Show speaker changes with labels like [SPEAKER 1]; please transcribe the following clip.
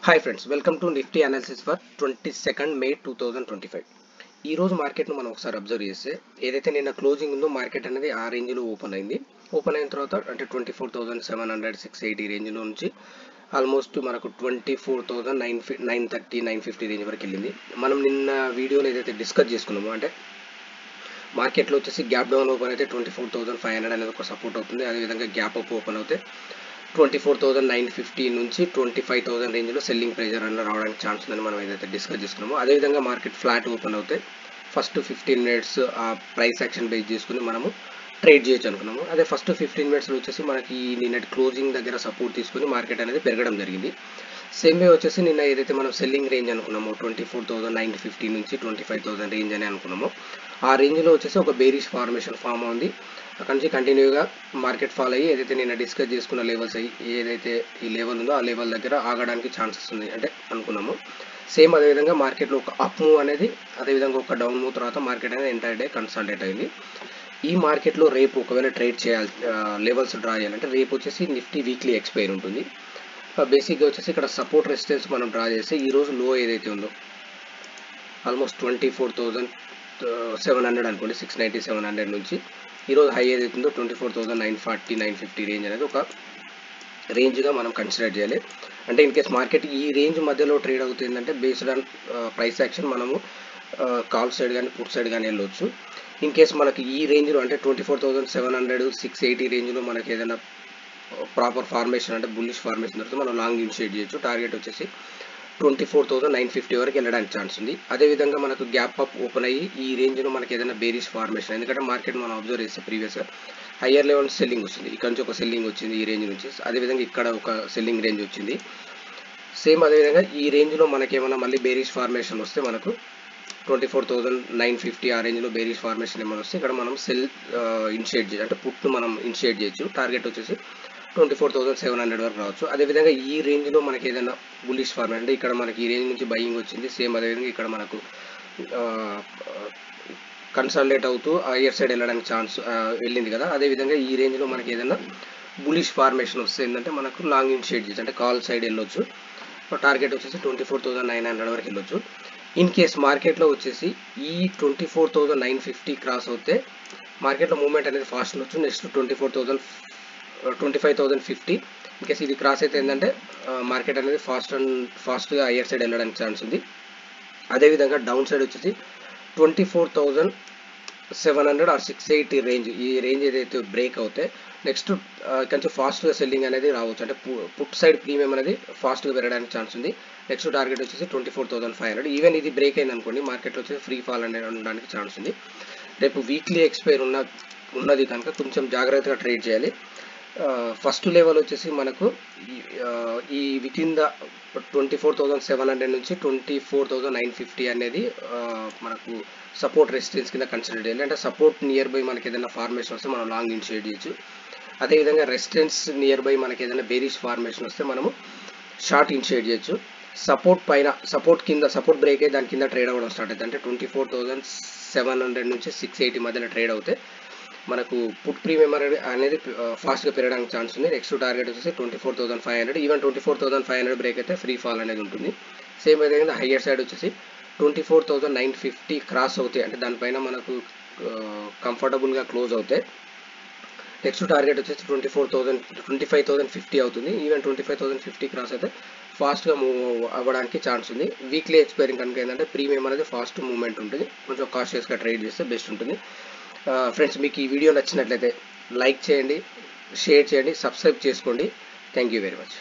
[SPEAKER 1] Hi friends, welcome to Nifty analysis for 22nd May 2025. ఈ రోజు మార్కెట్ను మనం ఒకసారి అబ్జర్వ్ చేస్తే ఏదైతే నిన్న క్లోజింగ్ ఉందో మార్కెట్ అనేది ఆ రేంజ్లో ఓపెన్ అయింది. ఓపెన్ అయిన తర్వాత అంటే 24,700-680 రేంజ్లో నుంచి ఆల్మోస్ట్ మనకు 24,930-950 రేంజ్ వరకు వెళ్ళింది. మనం నిన్న వీడియోలో ఏదైతే డిస్కస్ చేసుకున్నామో అంటే మార్కెట్లో వచ్చేసి గ్యాప్ డౌన్ ఓపెన్ అయితే 24,500 అనేది ఒక సపోర్ట్ అవుతుంది. అదేవిధంగా గ్యాప్ అప్ ఓపెన్ అవుతే 24,950 నుంచి 25,000 రేంజ్లో సెల్లింగ్ ప్రెజర్ అన్న రావడానికి ఛాన్స్ ఉందని మనం ఏదైతే డిస్కస్ చేసుకున్నామో అదేవిధంగా మార్కెట్ ఫ్లాట్ ఓపెన్ అవుతే ఫస్ట్ 15 మినిట్స్ ఆ ప్రైస్ యాక్షన్ బేస్ చేసుకుని మనము ట్రేడ్ చేయొచ్చు అనుకున్నాము. అదే ఫస్ట్ 15 మినిట్స్లో వచ్చేసి మనకి నిన్నటి క్లోజింగ్ దగ్గర సపోర్ట్ తీసుకుని మార్కెట్ అనేది పెరగడం జరిగింది. సేమ్ వే వచ్చేసి నిన్న ఏదైతే మనం సెల్లింగ్ రేంజ్ అనుకున్నామో 24,950 నుంచి 25,000 రేంజ్ అని అనుకున్నామో ఆ రేంజ్లో వచ్చేసి ఒక బేరిష్ ఫార్మేషన్ ఫామ్ ఉంది. అక్కడ నుంచి కంటిన్యూగా మార్కెట్ ఫాల్ అయ్యి ఏదైతే నేను డిస్కస్ చేసుకున్న లెవెల్స్ అయ్యి ఏదైతే ఈ లెవెల్ ఉందో ఆ లెవెల్ దగ్గర ఆగడానికి ఛాన్సెస్ ఉంది అంటే అనుకున్నాము. సేమ్ అదేవిధంగా మార్కెట్లో ఒక అప్ మూవ్ అనేది అదేవిధంగా ఒక డౌన్ మూవ్ తర్వాత మార్కెట్ అనేది ఎంటైర్ డే కన్సాలిడేట్ అయింది. ఈ మార్కెట్లో రేపు ఒకవేళ ట్రేడ్ చేయాలి లెవెల్స్ డ్రా చేయాలంటే రేపు వచ్చేసి నిఫ్టీ వీక్లీ ఎక్స్పైర్ ఉంటుంది. బేసిక్గా వచ్చేసి ఇక్కడ సపోర్ట్ రెసిస్టెన్స్ మనం డ్రా చేస్తే ఈరోజు లో ఏదైతే ఉందో ఆల్మోస్ట్ 24,700 అనుకోండి, 690-700 నుంచి ఈరోజు హై ఏదైతే ఉందో 24,940-950 రేంజ్ అనేది ఒక రేంజ్గా మనం కన్సిడర్ చేయాలి. అంటే ఇన్ కేస్ మార్కెట్ ఈ రేంజ్ మధ్యలో ట్రేడ్ అవుతుందంటే బేస్డ్ ఆన్ ప్రైస్ యాక్షన్ మనము కాల్ సైడ్ కానీ పుట్ సైడ్ కానీ వెళ్ళవచ్చు. ఇన్ కేస్ మనకి ఈ రేంజ్లో అంటే 24,700-680 రేంజ్లో మనకి ఏదైనా ప్రాపర్ ఫార్మేషన్ అంటే బుల్లిష్ ఫార్మేషన్ దొరికితే మనం లాంగ్ ఇనిషియేట్ చేయొచ్చు. టార్గెట్ వచ్చేసి 24,950 వరకు వెళ్ళడానికి ఛాన్స్ ఉంది. అదేవిధంగా మనకు గ్యాప్ అప్ ఓపెన్ అయ్యి ఈ రేంజ్లో మనకి ఏదైనా బేరిష్ ఫార్మేషన్, ఎందుకంటే మార్కెట్ మనం అబ్జర్వ్ చేస్తే ప్రీవియస్గా హయ్యర్ లెవెల్ సెల్లింగ్ వస్తుంది. ఇక్కడ నుంచి ఒక సెల్లింగ్ వచ్చింది ఈ రేంజ్ నుంచి, అదేవిధంగా ఇక్కడ ఒక సెల్లింగ్ రేంజ్ వచ్చింది. సేమ్ అదేవిధంగా ఈ రేంజ్లో మనకి ఏమైనా మళ్ళీ బేరిష్ ఫార్మేషన్ వస్తే మనకు 24,950 ఆ రేంజ్లో బేరిష్ ఫార్మేషన్ ఏమైనా వస్తే ఇక్కడ మనం సెల్ ఇనిషియేట్ అంటే పుట్ను మనం ఇనిషియేట్ చేయొచ్చు. టార్గెట్ వచ్చేసి 24,700 వరకు రావచ్చు. అదేవిధంగా ఈ రేంజ్లో మనకి ఏదైనా బుల్లిష్ ఫార్మేషన్ అంటే ఇక్కడ మనకి ఈ రేంజ్ నుంచి బయింగ్ వచ్చింది. సేమ్ అదేవిధంగా ఇక్కడ మనకు కన్సాలిడేట్ అవుతూ హయ్యర్ సైడ్ వెళ్ళడానికి ఛాన్స్ వెళ్ళింది కదా. అదేవిధంగా ఈ రేంజ్లో మనకి ఏదైనా బుల్లిష్ ఫార్మేషన్ వస్తే ఏంటంటే మనకు లాంగ్ ఇనిషియేట్ చేయొచ్చు అంటే కాల్ సైడ్ వెళ్ళొచ్చు. టార్గెట్ వచ్చేసి 24,900 వరకు వెళ్ళొచ్చు. ఇన్ కేస్ మార్కెట్లో వచ్చేసి ఈ 24,950 క్రాస్ అవుతే మార్కెట్లో మూవ్మెంట్ అనేది ఫాస్ట్ ఉండొచ్చు. నెక్స్ట్ 25,050 ఇన్ కేస్ ఇది క్రాస్ అయితే ఏంటంటే మార్కెట్ అనేది ఫాస్ట్గా హయ్యర్ సైడ్ వెళ్ళడానికి ఛాన్స్ ఉంది. అదేవిధంగా డౌన్ సైడ్ వచ్చేసి 24,700 ఆర్ 680 రేంజ్, ఈ రేంజ్ ఏదైతే బ్రేక్ అవుతే నెక్స్ట్ కొంచెం ఫాస్ట్గా సెల్లింగ్ అనేది రావచ్చు. అంటే పుట్ సైడ్ ప్రీమియం అనేది ఫాస్ట్గా పెరగడానికి ఛాన్స్ ఉంది. నెక్స్ట్ టార్గెట్ వచ్చేసి 24,500. ఈవెన్ ఇది బ్రేక్ అయింది అనుకోండి మార్కెట్లో వచ్చేసి ఫ్రీ ఫాల్ అనేది ఉండడానికి ఛాన్స్ ఉంది. రేపు వీక్లీ ఎక్స్పైర్ ఉన్నది కనుక కొంచెం జాగ్రత్తగా ట్రేడ్ చేయాలి. ఫస్ట్ లెవెల్ వచ్చేసి మనకు ఈ విత్ ఇన్ ద 24,700 నుంచి 24,950 అనేది మనకు సపోర్ట్ రెసిస్టెన్స్ కింద కన్సిడర్ చేయాలి. అంటే సపోర్ట్ నియర్ బై మనకి ఏదైనా ఫార్మేషన్ వస్తే మనం లాంగ్ ఇనిషియేట్ చేయొచ్చు. అదేవిధంగా రెసిస్టెన్స్ నియర్ బై మనకి ఏదైనా బేరిష్ ఫార్మేషన్ వస్తే మనము షార్ట్ ఇనిషియేట్ చేయొచ్చు. సపోర్ట్ పైన సపోర్ట్ బ్రేక్ అయ్యి దాని కింద ట్రేడ్ అవ్వడం స్టార్ట్ అవుతుంది. అంటే 24,700 నుంచి 680 మధ్యలో ట్రేడ్ అవుతే మనకు పుట్ ప్రీమియం అనేది ఫాస్ట్గా పెరగడానికి ఛాన్స్ ఉంది. నెక్స్ట్ టార్గెట్ వచ్చేసి 24,500. ఈవెన్ 24,500 బ్రేక్ అయితే ఫ్రీ ఫాల్ అనేది ఉంటుంది. సేమ్ విధంగా హయ్యర్ సైడ్ వచ్చేసి 24,950 క్రాస్ అవుతాయి అంటే దానిపైన మనకు కంఫర్టబుల్గా క్లోజ్ అవుతాయి. నెక్స్ట్ టార్గెట్ వచ్చేసి 25,050 అవుతుంది. ఈవెన్ 25,050 క్రాస్ అయితే ఫాస్ట్గా మూవ్ అవ్వడానికి ఛాన్స్ ఉంది. వీక్లీ ఎక్స్పైరింగ్ కనుక ఏంటంటే ప్రీమియం అనేది ఫాస్ట్ మూవ్మెంట్ ఉంటుంది. కొంచెం కాషియస్గా ట్రేడ్ చేస్తే బెస్ట్ ఉంటుంది. ఫ్రెండ్స్, మీకు ఈ వీడియో నచ్చినట్లయితే లైక్ చేయండి, షేర్ చేయండి, సబ్స్క్రైబ్ చేసుకోండి. Thank you very much.